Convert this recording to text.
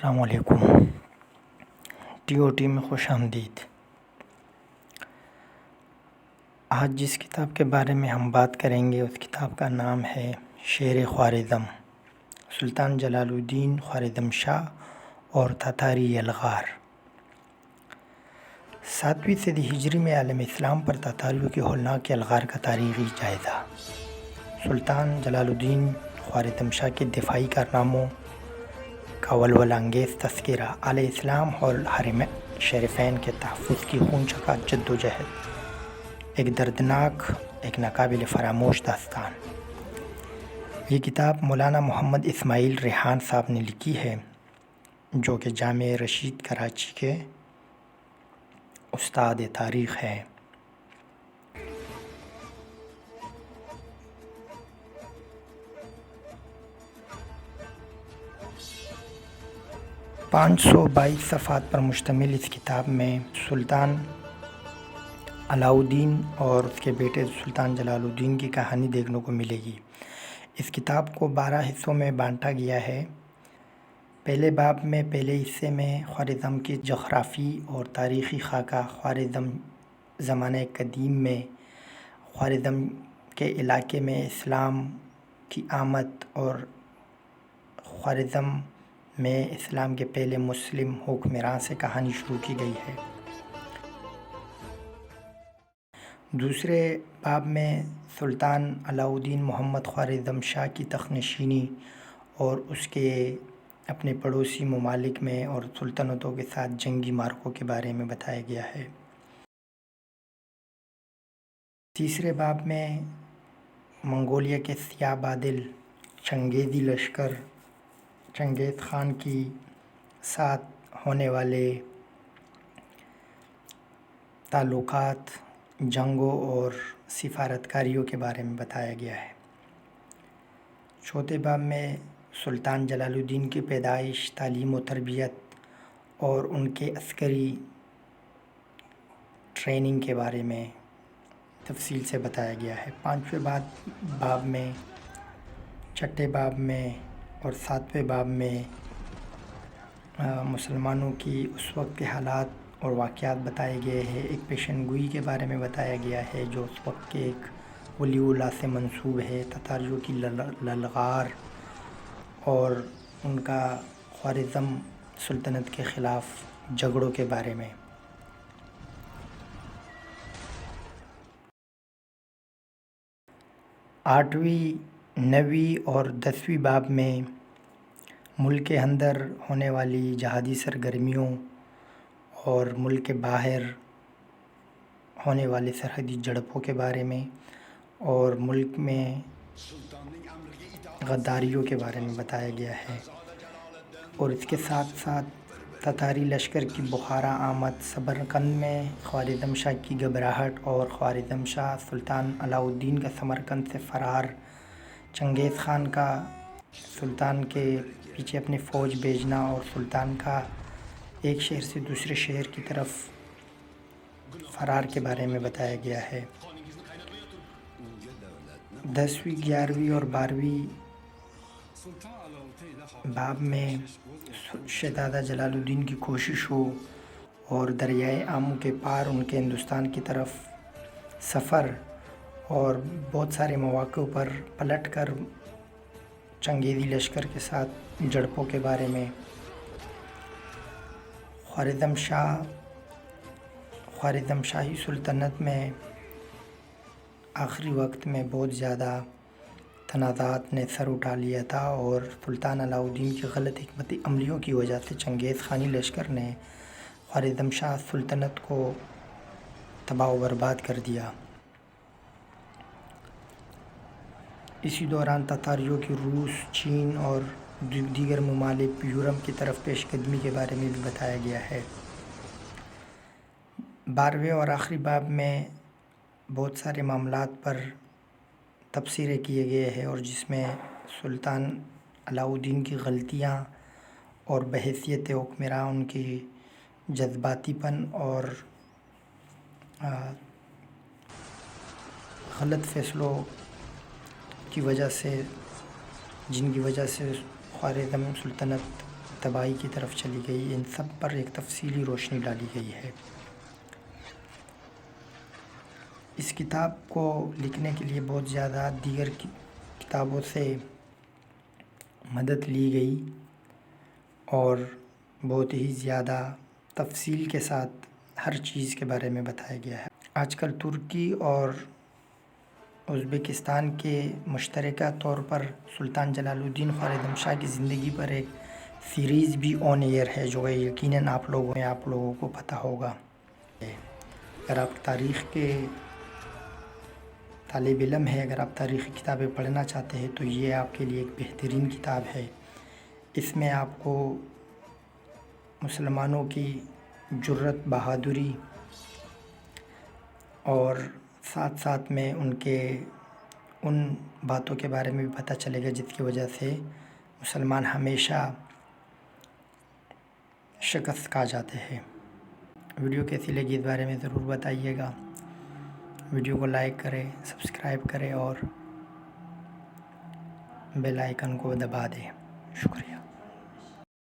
السلام علیکم۔ T O T میں خوش آمدید۔ آج جس کتاب کے بارے میں ہم بات کریں گے اس کتاب کا نام ہے شیر خوارزم، سلطان جلال الدین خوارزم شاہ اور تاتاری یلغار۔ 7ویں صدی ہجری میں عالم اسلام پر تاتاریوں کے ہولناک یلغار کا تاریخی جائزہ۔ سلطان جلال الدین خوارزم شاہ کے دفاعی کارناموں کا ولولہ انگیز تذکرہ، اعلی اسلام اور حرمین شریفین کے تحفظ کی خون چکا جدوجہد، ایک دردناک، ایک ناقابل فراموش داستان۔ یہ کتاب مولانا محمد اسماعیل ریحان صاحب نے لکھی ہے، جو کہ جامعہ رشید کراچی کے استاد تاریخ ہیں۔ 522 صفحات پر مشتمل اس کتاب میں سلطان علاء الدین اور اس کے بیٹے سلطان جلال الدین کی کہانی دیکھنے کو ملے گی۔ اس کتاب کو 12 حصوں میں بانٹا گیا ہے۔ پہلے باب میں پہلے حصے میں خوارزم کی جغرافی اور تاریخی خاکہ، خوارزم زمانہ قدیم میں خوارزم کے علاقے میں اسلام کی آمد اور خوارزم میں اسلام کے پہلے مسلم حکمران سے کہانی شروع کی گئی ہے۔ دوسرے باب میں سلطان علاء الدین محمد خوارزم شاہ کی تخت-نشینی اور اس کے اپنے پڑوسی ممالک میں اور سلطنتوں کے ساتھ جنگی معرکوں کے بارے میں بتایا گیا ہے۔ تیسرے باب میں منگولیا کے سیاہ بادل چنگیزی لشکر چنگیز خان کی ساتھ ہونے والے تعلقات، جنگوں اور سفارتکاریوں کے بارے میں بتایا گیا ہے۔ چوتھے باب میں سلطان جلال الدین کی پیدائش، تعلیم و تربیت اور ان کے عسکری ٹریننگ کے بارے میں تفصیل سے بتایا گیا ہے۔ 5ویں باب میں، 6 باب میں اور 7ویں باب میں مسلمانوں کی اس وقت کے حالات اور واقعات بتائے گئے ہیں۔ ایک پیشن گوئی کے بارے میں بتایا گیا ہے جو اس وقت کے ایک ولی اللہ سے منسوب ہے، تاتاریوں کی للغار اور ان کا خوارزم سلطنت کے خلاف جھگڑوں کے بارے میں۔ 8ویں، 9ویں اور 10ویں باب میں ملک کے اندر ہونے والی جہادی سرگرمیوں اور ملک کے باہر ہونے والی سرحدی جھڑپوں کے بارے میں اور ملک میں غداریوں کے بارے میں بتایا گیا ہے، اور اس کے ساتھ ساتھ تاتاری لشکر کی بخارا آمد، سمرقند میں خوارزم شاہ کی گھبراہٹ اور خوارزم شاہ سلطان علاء الدین کا سمرقند سے فرار، چنگیز خان کا سلطان کے پیچھے اپنی فوج بھیجنا اور سلطان کا ایک شہر سے دوسرے شہر کی طرف فرار کے بارے میں بتایا گیا ہے۔ 10ویں، 11ویں اور 12ویں باب میں شہزادہ جلال الدین کی کوششوں اور دریائے آمو کے پار ان کے ہندوستان کی طرف سفر اور بہت سارے مواقع پر پلٹ کر چنگیزی لشکر کے ساتھ جھڑپوں کے بارے میں، خوارزم شاہی سلطنت میں آخری وقت میں بہت زیادہ تنازعات نے سر اٹھا لیا تھا اور سلطان علاء الدین کی غلط حکمت عملیوں کی وجہ سے چنگیز خانی لشکر نے خوارزم شاہ سلطنت کو تباہ و برباد کر دیا۔ اسی دوران تاتاریوں کی روس، چین اور دیگر ممالک یورپ کی طرف پیش قدمی کے بارے میں بھی بتایا گیا ہے۔ 12ویں اور آخری باب میں بہت سارے معاملات پر تبصرے کیے گئے ہیں، اور جس میں سلطان علاء الدین کی غلطیاں اور بحیثیت حکمراں ان کی جذباتی پن اور غلط فیصلوں کی وجہ سے، جن کی وجہ سے خوارزم سلطنت تباہی کی طرف چلی گئی، ان سب پر ایک تفصیلی روشنی ڈالی گئی ہے۔ اس کتاب کو لکھنے کے لیے بہت زیادہ دیگر کتابوں سے مدد لی گئی اور بہت ہی زیادہ تفصیل کے ساتھ ہر چیز کے بارے میں بتایا گیا ہے۔ آج کل ترکی اور ازبکستان کے مشترکہ طور پر سلطان جلال الدین خواردم شاہ کی زندگی پر ایک سیریز بھی آن ایئر ہے، جو یقیناً آپ لوگوں کو پتہ ہوگا۔ اگر آپ تاریخ کے طالب علم ہے، اگر آپ تاریخی کتابیں پڑھنا چاہتے ہیں تو یہ آپ کے لیے ایک بہترین کتاب ہے۔ اس میں آپ کو مسلمانوں کی جرأت، بہادری اور ساتھ ساتھ میں ان باتوں کے بارے میں بھی پتہ چلے گا جس کی وجہ سے مسلمان ہمیشہ شکست کھا جاتے ہیں۔ ویڈیو کیسی لگی اس بارے میں ضرور بتائیے گا۔ ویڈیو کو لائک کریں، سبسکرائب کریں اور بیل آئیکن کو دبا دیں۔ شکریہ۔